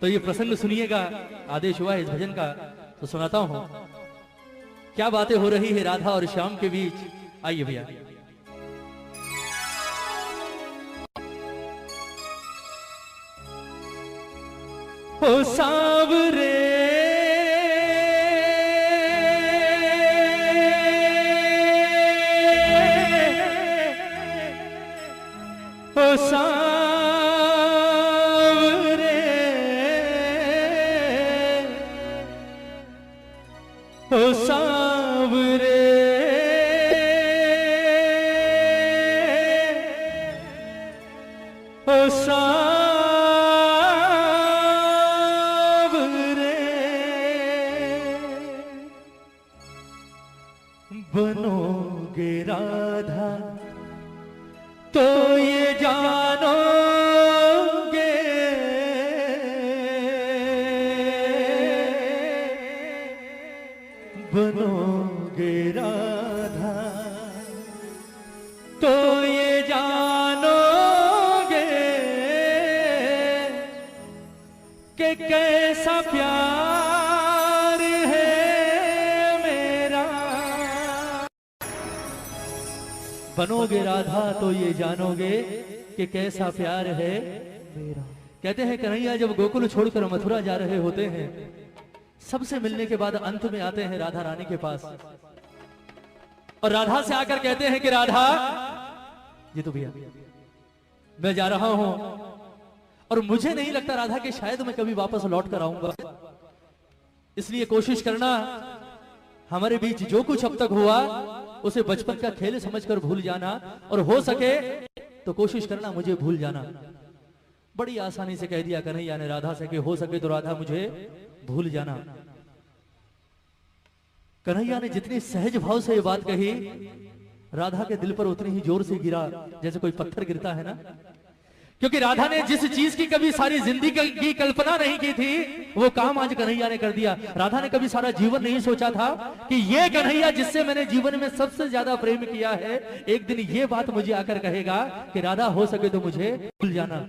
तो ये प्रसंग सुनिएगा, आदेश हुआ है इस भजन का तो सुनाता हूं। क्या बातें हो रही है राधा और श्याम के बीच, आइए भैया। ओ सांवरे ओ सांवरे ओ सांवरे ओ सांवरे बनोगे राधा तो ये जानोगे, बनोगे राधा तो ये जानोगे कि कैसा प्यार है मेरा। बनोगे राधा तो ये जानोगे कि कैसा प्यार है मेरा। कहते हैं कन्हैया जब गोकुल छोड़कर मथुरा जा रहे होते हैं, सबसे मिलने के बाद अंत में आते हैं राधा रानी के पास और राधा से आकर कहते हैं कि राधा जी तो भैया मैं जा रहा हूं और मुझे नहीं लगता राधा कि शायद मैं कभी वापस लौट कर आऊंगा, इसलिए कोशिश करना हमारे बीच जो कुछ अब तक हुआ उसे बचपन का खेल समझकर भूल जाना और हो सके तो कोशिश करना मुझे भूल जाना। बड़ी आसानी से कह दिया कन्हैया ने राधा से कि हो सके तो राधा मुझे भूल जाना। कन्हैया ने जितनी सहज भाव से ये बात कही, राधा के दिल पर उतनी ही जोर से गिरा जैसे कोई पत्थर गिरता है ना, क्योंकि राधा ने जिस चीज की कभी सारी जिंदगी की कल्पना नहीं की थी वो काम आज कन्हैया ने कर दिया। राधा ने कभी सारा जीवन नहीं सोचा था कि ये कन्हैया जिससे मैंने जीवन में सबसे ज्यादा प्रेम किया है, एक दिन ये बात मुझे आकर कहेगा कि राधा हो सके तो मुझे भूल जाना।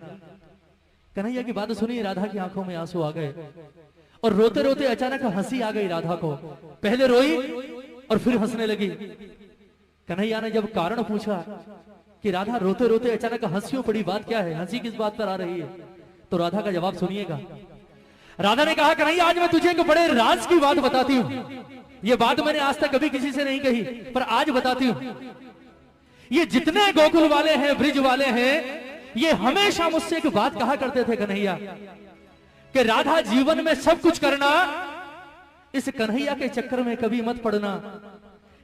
कन्हैया की बात सुनी, राधा की आंखों में आंसू आ गए और रोते रोते अचानक हंसी आ गई राधा को। पहले रोई और फिर हंसने लगी। कन्हैया ने जब कारण पूछा कि राधा रोते रोते अचानक हंसियों पड़ी, बात क्या है, हंसी किस बात पर आ रही है, तो राधा का जवाब सुनिएगा। राधा ने कहा कन्हैया आज मैं तुझे एक बड़े राज की बात बताती हूं। ये बात मैंने आज तक कभी किसी से नहीं कही पर आज बताती हूं। ये जितने गोकुल वाले हैं, ब्रिज वाले हैं, ये हमेशा मुझसे एक बात कहा करते थे कन्हैया कि राधा जीवन में सब कुछ करना, इस कन्हैया के चक्कर में कभी मत पड़ना।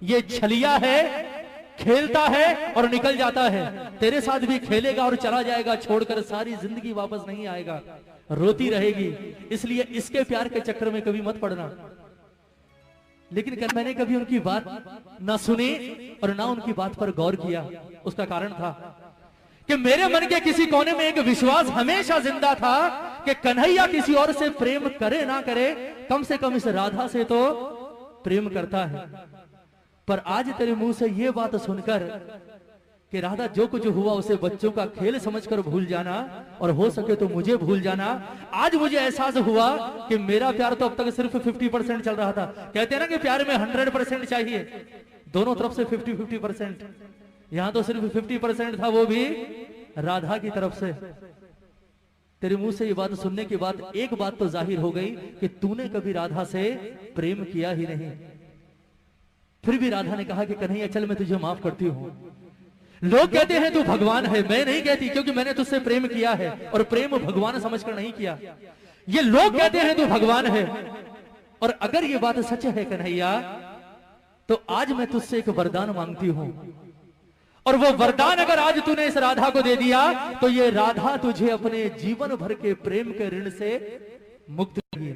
ये छलिया है, खेलता है और निकल जाता है, तेरे साथ भी खेलेगा और चला जाएगा, छोड़कर सारी जिंदगी वापस नहीं आएगा, रोती रहेगी, इसलिए इसके प्यार के चक्कर में कभी मत पड़ना। लेकिन मैंने कभी उनकी बात ना सुनी और ना उनकी बात पर गौर किया। उसका कारण था कि मेरे मन के किसी कोने में एक विश्वास हमेशा जिंदा था कि कन्हैया किसी और से प्रेम करे ना करे, कम से कम इस राधा से तो प्रेम करता है। पर आज तेरे मुंह से ये बात सुनकर कि राधा जो कुछ हुआ उसे बच्चों का खेल समझकर भूल जाना और हो सके तो मुझे भूल जाना, आज मुझे एहसास हुआ कि मेरा प्यार तो अब तक सिर्फ 50% चल रहा था। कहते हैं ना कि प्यार में 100% चाहिए, दोनों तरफ से 50-50%, यहां तो सिर्फ 50% था, वो भी राधा की तरफ से। तेरे मुंह से ये बात सुनने के बाद एक बात तो जाहिर हो गई कि तूने कभी राधा से प्रेम किया ही नहीं। फिर भी राधा ने कहा कि कन्हैया चल मैं तुझे माफ करती हूं। लोग कहते हैं तू भगवान है, मैं नहीं कहती, क्योंकि मैंने तुझसे प्रेम किया है और प्रेम भगवान समझकर नहीं किया। ये लोग कहते हैं तू भगवान है, और अगर ये बात सच है कन्हैया तो आज मैं तुझसे एक वरदान मांगती हूं, और वो वरदान अगर आज तूने इस राधा को दे दिया तो ये राधा तुझे अपने जीवन भर के प्रेम के ऋण से मुक्त करेगी।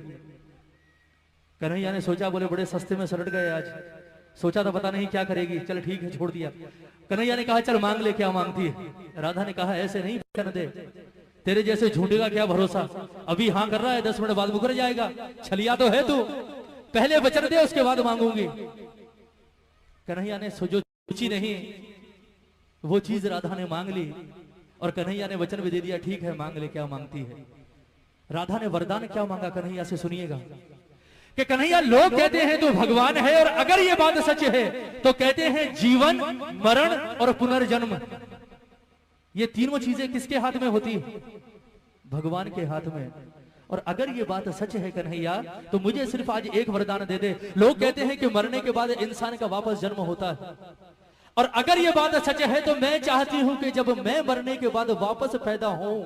कन्हैया ने सोचा, बोले बड़े सस्ते में सलट गए आज, सोचा था पता नहीं क्या करेगी, चल ठीक है छोड़ दिया। कन्हैया ने कहा चल मांग ले, क्या मांगती है। राधा ने कहा ऐसे नहीं वचन दे, तेरे जैसे झूठे का क्या भरोसा, अभी हाँ कर रहा है 10 मिनट बाद मुकर जाएगा, छलिया तो है तू, पहले वचन दे उसके बाद मांगूंगी। कन्हैया ने जो सोची नहीं वो चीज राधा ने मांग ली और कन्हैया ने वचन भी दे दिया, ठीक है मांग ले क्या मांगती है। राधा ने वरदान क्या मांगा कन्हैया से, सुनिएगा कि कन्हैया लोग कहते हैं तो भगवान है, और अगर ये बात सच है तो कहते हैं जीवन, मरण और पुनर्जन्म, ये तीनों चीजें किसके हाथ में होती है? भगवान के हाथ में। और अगर ये बात सच है कन्हैया, तो मुझे सिर्फ आज एक वरदान दे दे। लोग कहते हैं कि मरने के बाद इंसान का वापस जन्म होता है, और अगर ये बात सच है तो मैं चाहती हूं कि जब मैं मरने के बाद वापस पैदा हूं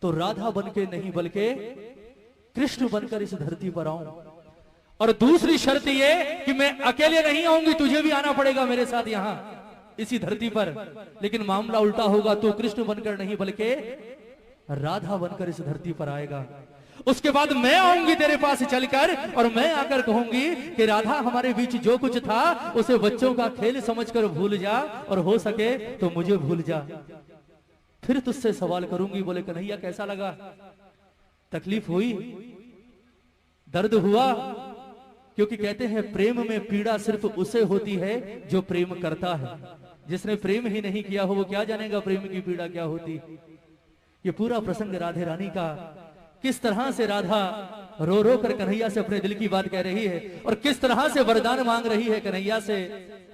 तो राधा बनके नहीं बल्कि कृष्ण बनकर इस धरती पर आऊं। और दूसरी शर्त ये कि मैं अकेले नहीं आऊंगी, तुझे भी आना पड़ेगा मेरे साथ यहां इसी धरती पर। लेकिन मामला उल्टा होगा, तू कृष्ण बनकर नहीं बल्कि राधा बनकर इस धरती पर आएगा। उसके बाद मैं आऊंगी तेरे पास चलकर, और मैं आकर कहूंगी कि राधा हमारे बीच जो कुछ था उसे बच्चों का खेल समझकर भूल जा, और हो सके तो मुझे भूल जा। फिर तुझसे सवाल करूंगी। बोले कन्हैया कैसा लगा? तकलीफ हुई, दर्द हुआ? क्योंकि कहते हैं प्रेम में पीड़ा सिर्फ उसे होती है जो प्रेम करता है। जिसने प्रेम ही नहीं किया हो वो क्या जानेगा प्रेम की पीड़ा क्या होती। ये पूरा प्रसंग राधे रानी का, किस तरह से राधा रो रो कर कन्हैया से अपने दिल की बात कह रही है, और किस तरह से वरदान मांग रही है कन्हैया से,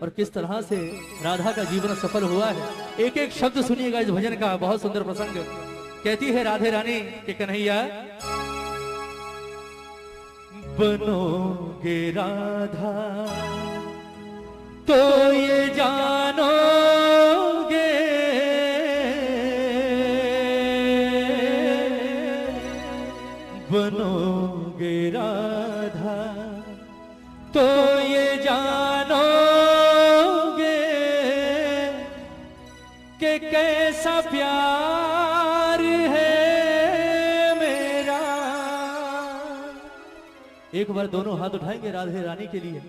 और किस तरह से राधा का जीवन सफल हुआ है। एक एक शब्द सुनिएगा इस भजन का, बहुत सुंदर प्रसंग। कहती है राधे रानी कि कन्हैया बनोगे राधा तो ये जानोगे, बनोगे राधा तो ये जानोगे कि कैसा प्यार है मेरा। एक बार दोनों हाथ उठाएंगे राधे रानी के लिए,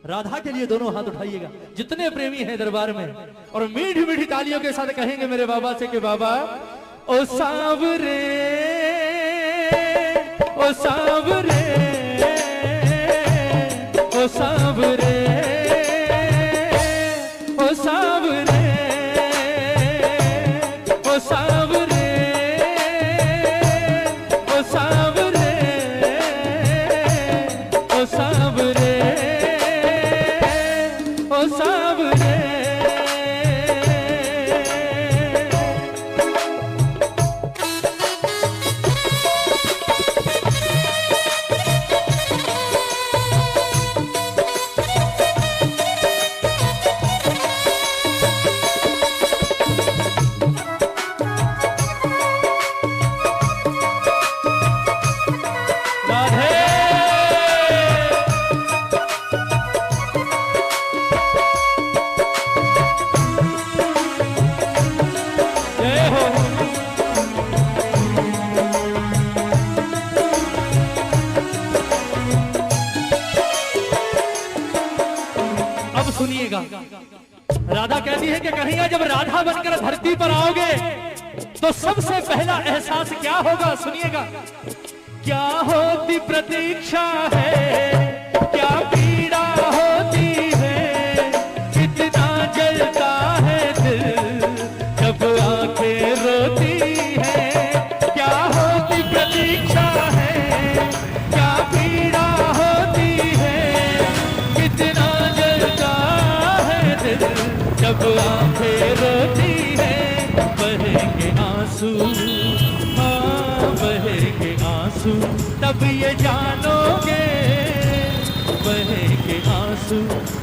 राधा के लिए दोनों हाथ उठाइएगा जितने प्रेमी हैं दरबार में, और मीठी मीठी तालियों के साथ कहेंगे मेरे बाबा से कि बाबा ओ सांवरे, ओ सांवरे, ओ सांवरे, ओ सांवरे, ओ सांवरे, ओ सांवरे, ओ सांवरे, ओ सांवरे। सुनिएगा राधा कहती है कि कन्हैया जब राधा बनकर धरती पर आओगे तो सबसे पहला एहसास क्या होगा, सुनिएगा। क्या होती प्रतीक्षा है, क्या पीड़ा होती है, कितना जलता है दिल जब आंखें रोती है। क्या होती प्रतीक्षा है, क्या पीड़ा होती है, कितना जलता है दिल जब आंखें रोती है। बहेंगे आंसू, हाँ बहेंगे आंसू, तब ये जानोगे, बहेंगे आंसू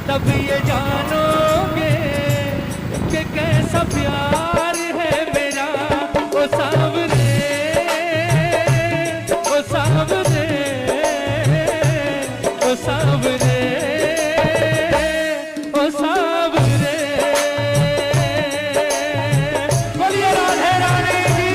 तब ये जानोगे कि कैसा प्यार है मेरा। ओ सांवरे, ओ सांवरे, ओ सांवरे, ओ सांवरे। बोलिए राधे रानी की।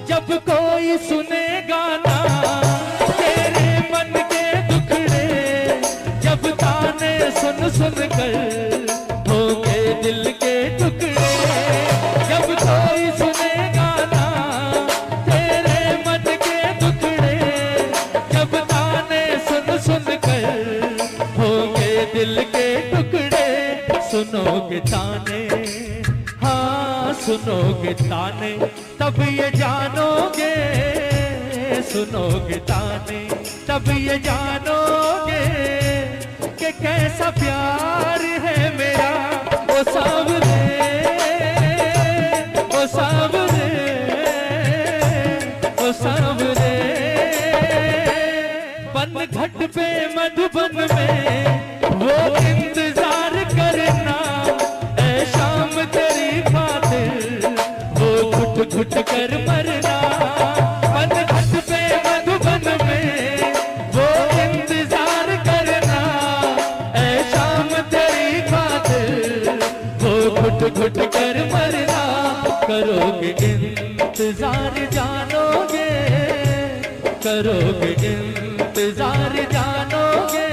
जब कोई सुनेगा ना तेरे मन के दुखड़े, जब ताने सुन सुन कर होंगे दिल के टुकड़े, जब कोई सुनेगा ना तेरे मन के दुखड़े, जब ताने सुन सुन कर होंगे दिल के टुकड़े, सुनोगे ताने, हाँ सुनोगे ताने तब ये जानोगे, सुनोगे ताने तब ये जानोगे कि कैसा प्यार है मेरा ओ सावरे, ओ सावरे, ओ सावरे। बन घट पे मधुबन में वो इंतजार करना, ऐ शाम तेरी खातिर वो घुट घुट कर मरना। बन घट पे मधुबन में वो इंतजार करना, ऐ शाम तेरी खातिर वो घुट घुट कर मरना। करोगे इंतजार जानोगे, करोगे इंतजार जानोगे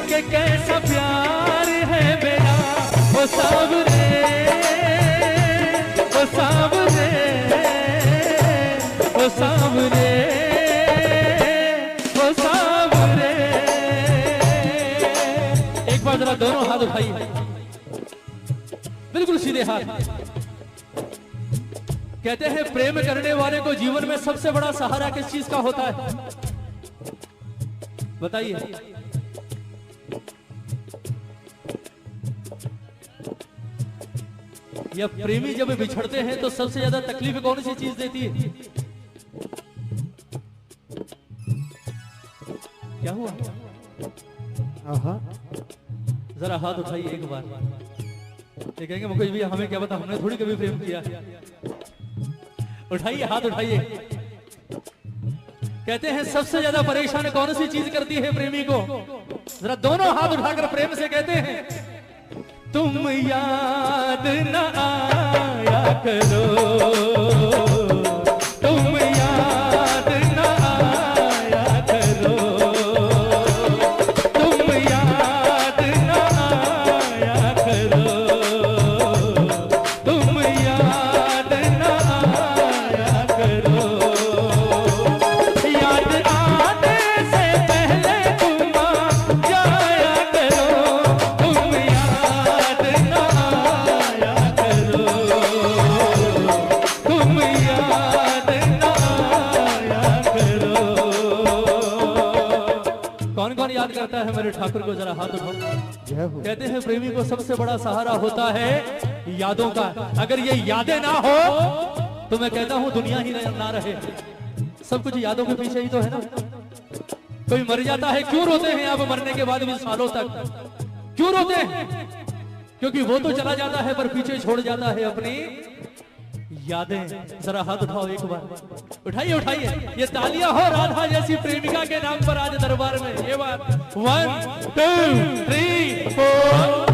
कि कैसा प्यार है मेरा ओ सावरे, ओ सावरे, ओ सावरे, ओ सावरे। एक बार जरा दोनों हाथ उठाइए, बिल्कुल सीधे हाथ। कहते हैं प्रेम करने वाले को जीवन में सबसे बड़ा सहारा किस चीज का होता है, बताइए। या प्रेमी जब बिछड़ते हैं तो सबसे ज्यादा तकलीफ कौन सी चीज देती है? क्या हुआ? जरा हाथ उठाइए एक बार। ये कहेंगे मुकेश भैया हमें क्या पता, हमने थोड़ी कभी प्रेम किया। उठाइए हाथ उठाइए। कहते हैं सबसे ज्यादा परेशान कौन सी चीज करती है प्रेमी को? जरा दोनों हाथ उठाकर प्रेम से कहते हैं, तुम याद न आया करो, तुम याद न आया करो, तुम याद न आया करो, तुम याद न आया करो। याद आने से पहले तुम आ जाया करो, तुम याद न आया करो, तुम याद न आया करो। कौन कौन याद करता है मेरे ठाकुर को? जरा हाथ उठाओ। कहते हैं प्रेमी को सबसे बड़ा सहारा होता है यादों का। अगर ये यादें ना हो तो मैं कहता हूं दुनिया ही ना रहे। सब कुछ यादों के पीछे ही तो है ना। कोई मर जाता है, क्यों रोते हैं आप मरने के बाद भी सालों तक? क्यों रोते हैं? क्योंकि वो तो चला जाता है पर पीछे छोड़ जाता है अपनी यादें। जरा हाथ उठाओ एक बार, उठाइए उठाइए। ये तालियां हो राधा जैसी प्रेमिका के नाम पर आज दरबार में। ये बात 1 2 3 4